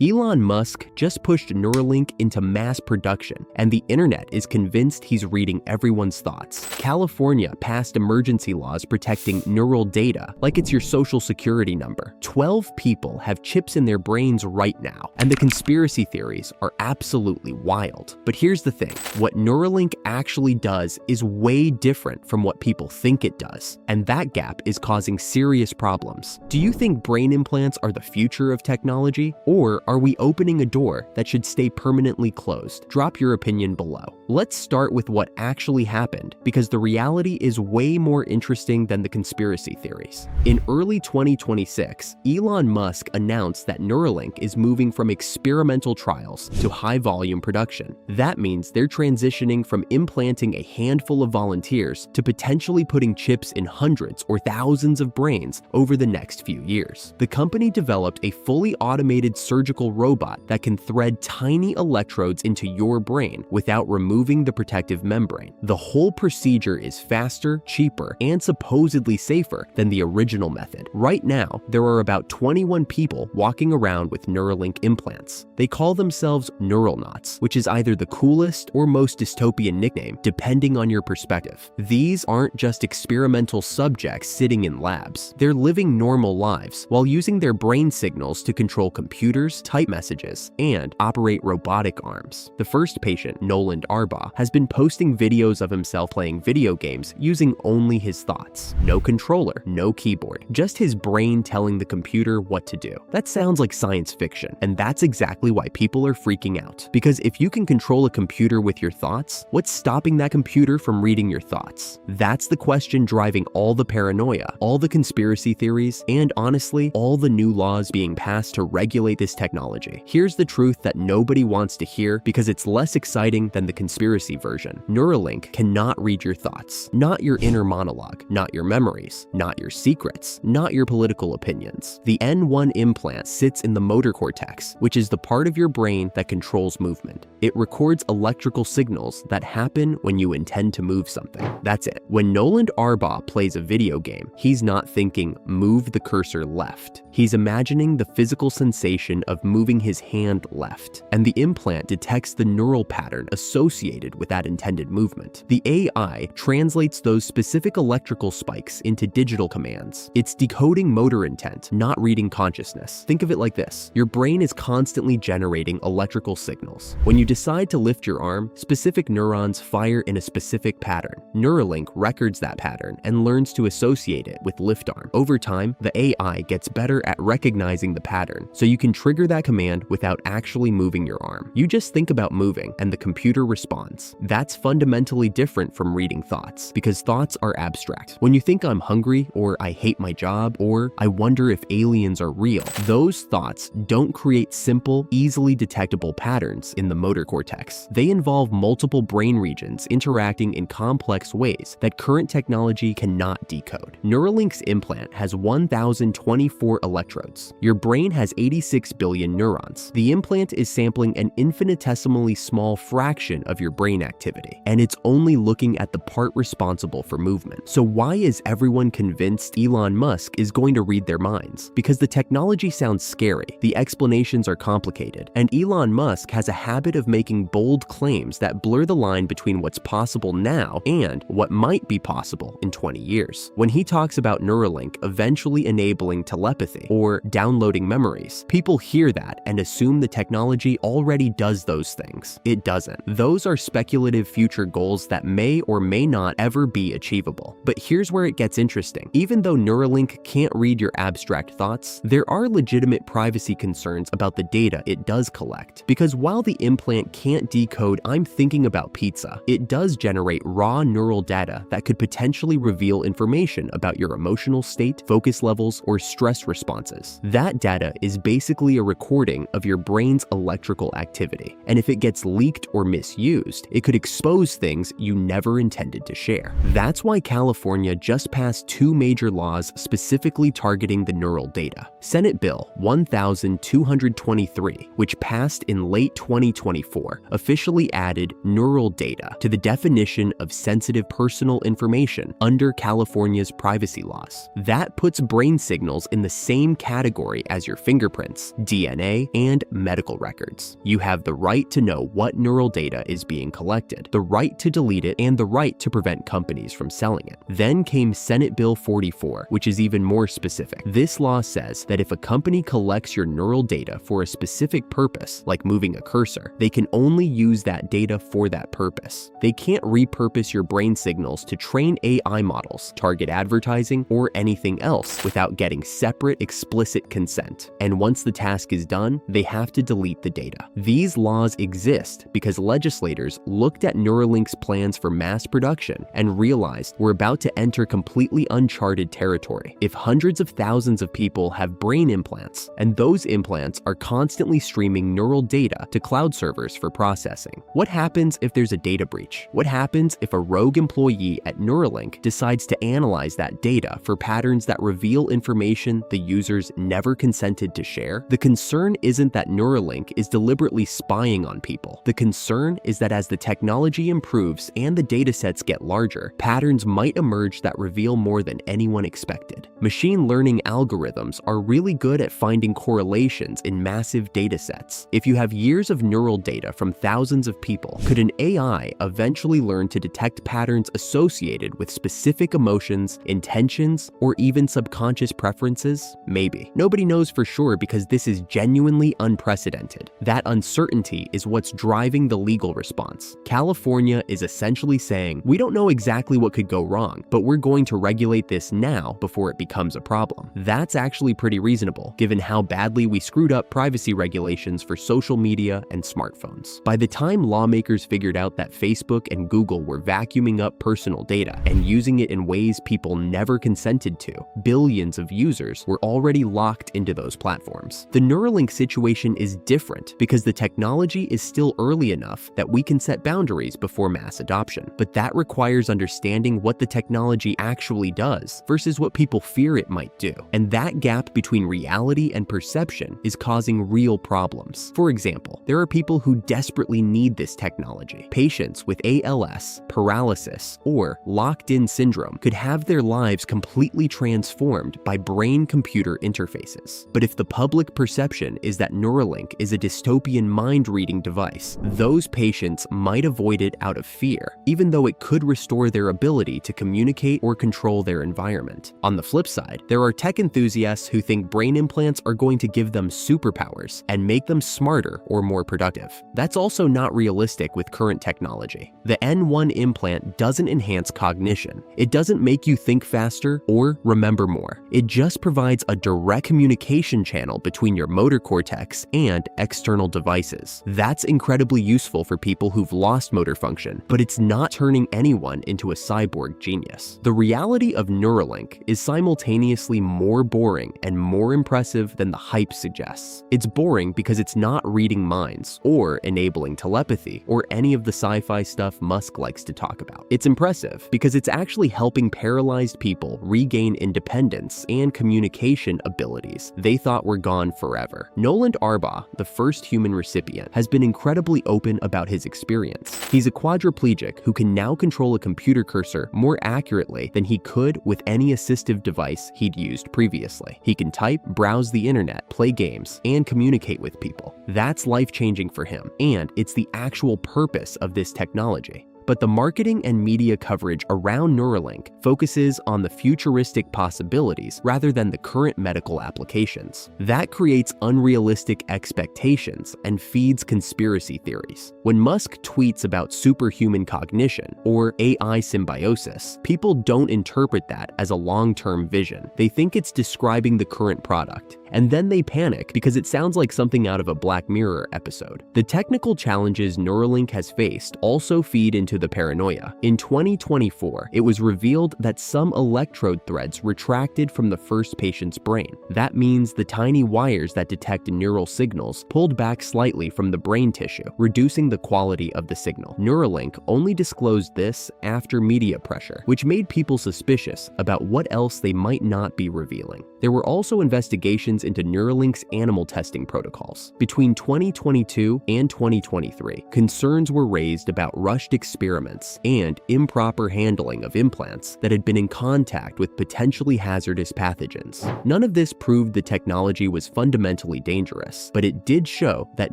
Elon Musk just pushed Neuralink into mass production, and the internet is convinced he's reading everyone's thoughts. California passed emergency laws protecting neural data like it's your social security number. 12 people have chips in their brains right now, and the conspiracy theories are absolutely wild. But here's the thing, what Neuralink actually does is way different from what people think it does, and that gap is causing serious problems. Do you think brain implants are the future of technology, or are we opening a door that should stay permanently closed? Drop your opinion below. Let's start with what actually happened, because the reality is way more interesting than the conspiracy theories. In early 2026, Elon Musk announced that Neuralink is moving from experimental trials to high-volume production. That means they're transitioning from implanting a handful of volunteers to potentially putting chips in hundreds or thousands of brains over the next few years. The company developed a fully automated surgical robot that can thread tiny electrodes into your brain without removing the protective membrane. The whole procedure is faster, cheaper, and supposedly safer than the original method. Right now, there are about 21 people walking around with Neuralink implants. They call themselves Neuralnauts, which is either the coolest or most dystopian nickname, depending on your perspective. These aren't just experimental subjects sitting in labs. They're living normal lives while using their brain signals to control computers, type messages, and operate robotic arms. The first patient, Nolan Arbaugh, has been posting videos of himself playing video games using only his thoughts. No controller, no keyboard, just his brain telling the computer what to do. That sounds like science fiction, and that's exactly why people are freaking out. Because if you can control a computer with your thoughts, what's stopping that computer from reading your thoughts? That's the question driving all the paranoia, all the conspiracy theories, and honestly, all the new laws being passed to regulate this technology. Here's the truth that nobody wants to hear because it's less exciting than the conspiracy version. Neuralink cannot read your thoughts, not your inner monologue, not your memories, not your secrets, not your political opinions. The N1 implant sits in the motor cortex, which is the part of your brain that controls movement. It records electrical signals that happen when you intend to move something. That's it. When Nolan Arbaugh plays a video game, he's not thinking, move the cursor left. He's imagining the physical sensation of moving his hand left, and the implant detects the neural pattern associated with that intended movement. The AI translates those specific electrical spikes into digital commands. It's decoding motor intent, not reading consciousness. Think of it like this. Your brain is constantly generating electrical signals. When you decide to lift your arm, specific neurons fire in a specific pattern. Neuralink records that pattern and learns to associate it with lift arm. Over time, the AI gets better at recognizing the pattern, so you can trigger that command without actually moving your arm. You just think about moving, and the computer responds. That's fundamentally different from reading thoughts, because thoughts are abstract. When you think I'm hungry, or I hate my job, or I wonder if aliens are real, those thoughts don't create simple, easily detectable patterns in the motor cortex. They involve multiple brain regions interacting in complex ways that current technology cannot decode. Neuralink's implant has 1,024 electrodes. Your brain has 86 billion neurons. The implant is sampling an infinitesimally small fraction of your brain activity, and it's only looking at the part responsible for movement. So why is everyone convinced Elon Musk is going to read their minds? Because the technology sounds scary, the explanations are complicated, and Elon Musk has a habit of making bold claims that blur the line between what's possible now and what might be possible in 20 years. When he talks about Neuralink eventually enabling telepathy or downloading memories, people hear that and assume the technology already does those things. It doesn't. Those are speculative future goals that may or may not ever be achievable. But here's where it gets interesting. Even though Neuralink can't read your abstract thoughts, there are legitimate privacy concerns about the data it does collect. Because while the implant can't decode "I'm thinking about pizza," it does generate raw neural data that could potentially reveal information about your emotional state, focus levels, or stress responses. That data is basically a recording of your brain's electrical activity, and if it gets leaked or misused, it could expose things you never intended to share. That's why California just passed two major laws specifically targeting the neural data. Senate Bill 1223, which passed in late 2024, officially added neural data to the definition of sensitive personal information under California's privacy laws. That puts brain signals in the same category as your fingerprints, DNA, DNA, and medical records. You have the right to know what neural data is being collected, the right to delete it, and the right to prevent companies from selling it. Then came Senate Bill 44, which is even more specific. This law says that if a company collects your neural data for a specific purpose, like moving a cursor, they can only use that data for that purpose. They can't repurpose your brain signals to train AI models, target advertising, or anything else without getting separate, explicit consent. And once the task is done, they have to delete the data. These laws exist because legislators looked at Neuralink's plans for mass production and realized we're about to enter completely uncharted territory. If hundreds of thousands of people have brain implants, and those implants are constantly streaming neural data to cloud servers for processing, what happens if there's a data breach? What happens if a rogue employee at Neuralink decides to analyze that data for patterns that reveal information the users never consented to share? The concern isn't that Neuralink is deliberately spying on people. The concern is that as the technology improves and the datasets get larger, patterns might emerge that reveal more than anyone expected. Machine learning algorithms are really good at finding correlations in massive datasets. If you have years of neural data from thousands of people, could an AI eventually learn to detect patterns associated with specific emotions, intentions, or even subconscious preferences? Maybe. Nobody knows for sure because this is genuinely unprecedented. That uncertainty is what's driving the legal response. California is essentially saying, we don't know exactly what could go wrong, but we're going to regulate this now before it becomes a problem. That's actually pretty reasonable, given how badly we screwed up privacy regulations for social media and smartphones. By the time lawmakers figured out that Facebook and Google were vacuuming up personal data and using it in ways people never consented to, billions of users were already locked into those platforms. The Neuralink situation is different because the technology is still early enough that we can set boundaries before mass adoption, but that requires understanding what the technology actually does versus what people fear it might do. And that gap between reality and perception is causing real problems. For example, there are people who desperately need this technology. Patients with ALS, paralysis, or locked-in syndrome could have their lives completely transformed by brain-computer interfaces. But if the public perception is that Neuralink is a dystopian mind-reading device, those patients might avoid it out of fear, even though it could restore their ability to communicate or control their environment. On the flip side, there are tech enthusiasts who think brain implants are going to give them superpowers and make them smarter or more productive. That's also not realistic with current technology. The N1 implant doesn't enhance cognition. It doesn't make you think faster or remember more. It just provides a direct communication channel between your motor cortex and external devices. That's incredibly useful for people who've lost motor function, but it's not turning anyone into a cyborg genius. The reality of Neuralink is simultaneously more boring and more impressive than the hype suggests. It's boring because it's not reading minds or enabling telepathy or any of the sci-fi stuff Musk likes to talk about. It's impressive because it's actually helping paralyzed people regain independence and communication abilities they thought were gone forever. Noland Arbaugh, the first human recipient, has been incredibly open about his experience. He's a quadriplegic who can now control a computer cursor more accurately than he could with any assistive device he'd used previously. He can type, browse the internet, play games, and communicate with people. That's life-changing for him, and it's the actual purpose of this technology. But the marketing and media coverage around Neuralink focuses on the futuristic possibilities rather than the current medical applications. That creates unrealistic expectations and feeds conspiracy theories. When Musk tweets about superhuman cognition or AI symbiosis, people don't interpret that as a long-term vision. They think it's describing the current product, and then they panic because it sounds like something out of a Black Mirror episode. The technical challenges Neuralink has faced also feed into the paranoia. In 2024, it was revealed that some electrode threads retracted from the first patient's brain. That means the tiny wires that detect neural signals pulled back slightly from the brain tissue, reducing the quality of the signal. Neuralink only disclosed this after media pressure, which made people suspicious about what else they might not be revealing. There were also investigations concerns into Neuralink's animal testing protocols. Between 2022 and 2023, concerns were raised about rushed experiments and improper handling of implants that had been in contact with potentially hazardous pathogens. None of this proved the technology was fundamentally dangerous, but it did show that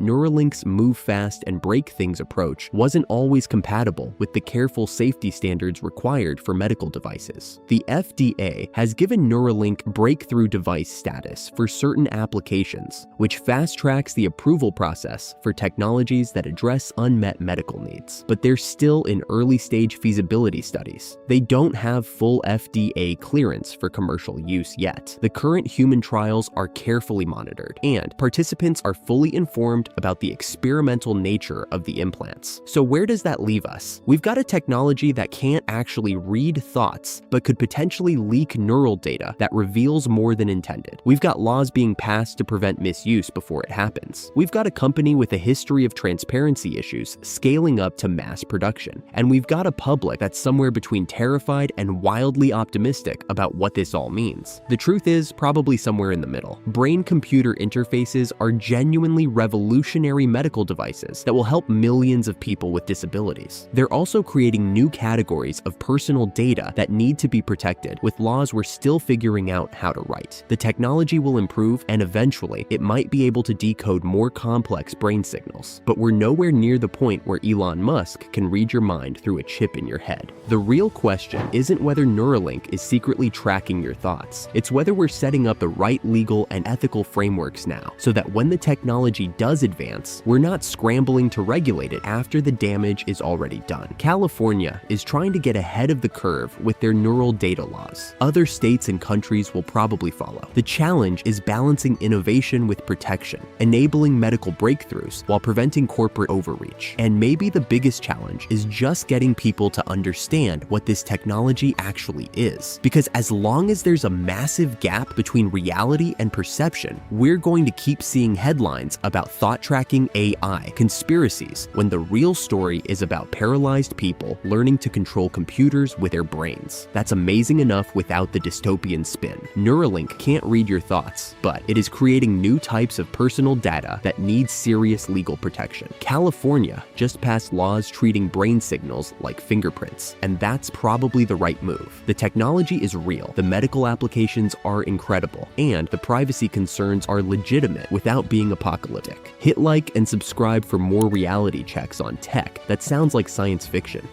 Neuralink's move fast and break things approach wasn't always compatible with the careful safety standards required for medical devices. The FDA has given Neuralink breakthrough device status for certain applications, which fast-tracks the approval process for technologies that address unmet medical needs. But they're still in early-stage feasibility studies. They don't have full FDA clearance for commercial use yet. The current human trials are carefully monitored, and participants are fully informed about the experimental nature of the implants. So where does that leave us? We've got a technology that can't actually read thoughts, but could potentially leak neural data that reveals more than intended. We've got laws being passed to prevent misuse before it happens. We've got a company with a history of transparency issues scaling up to mass production. And we've got a public that's somewhere between terrified and wildly optimistic about what this all means. The truth is probably somewhere in the middle. Brain-computer interfaces are genuinely revolutionary medical devices that will help millions of people with disabilities. They're also creating new categories of personal data that need to be protected, with laws we're still figuring out how to write. The technology will improve, and eventually it might be able to decode more complex brain signals. But we're nowhere near the point where Elon Musk can read your mind through a chip in your head. The real question isn't whether Neuralink is secretly tracking your thoughts. It's whether we're setting up the right legal and ethical frameworks now, so that when the technology does advance, we're not scrambling to regulate it after the damage is already done. California is trying to get ahead of the curve with their neural data laws. Other states and countries will probably follow. The challenge is balancing innovation with protection, enabling medical breakthroughs while preventing corporate overreach. And maybe the biggest challenge is just getting people to understand what this technology actually is. Because as long as there's a massive gap between reality and perception, we're going to keep seeing headlines about thought-tracking AI conspiracies when the real story is about paralyzed people learning to control computers with their brains. That's amazing enough without the dystopian spin. Neuralink can't read your thoughts, but it is creating new types of personal data that need serious legal protection. California just passed laws treating brain signals like fingerprints, and that's probably the right move. The technology is real, the medical applications are incredible, and the privacy concerns are legitimate without being apocalyptic. Hit like and subscribe for more reality checks on tech that sounds like science fiction.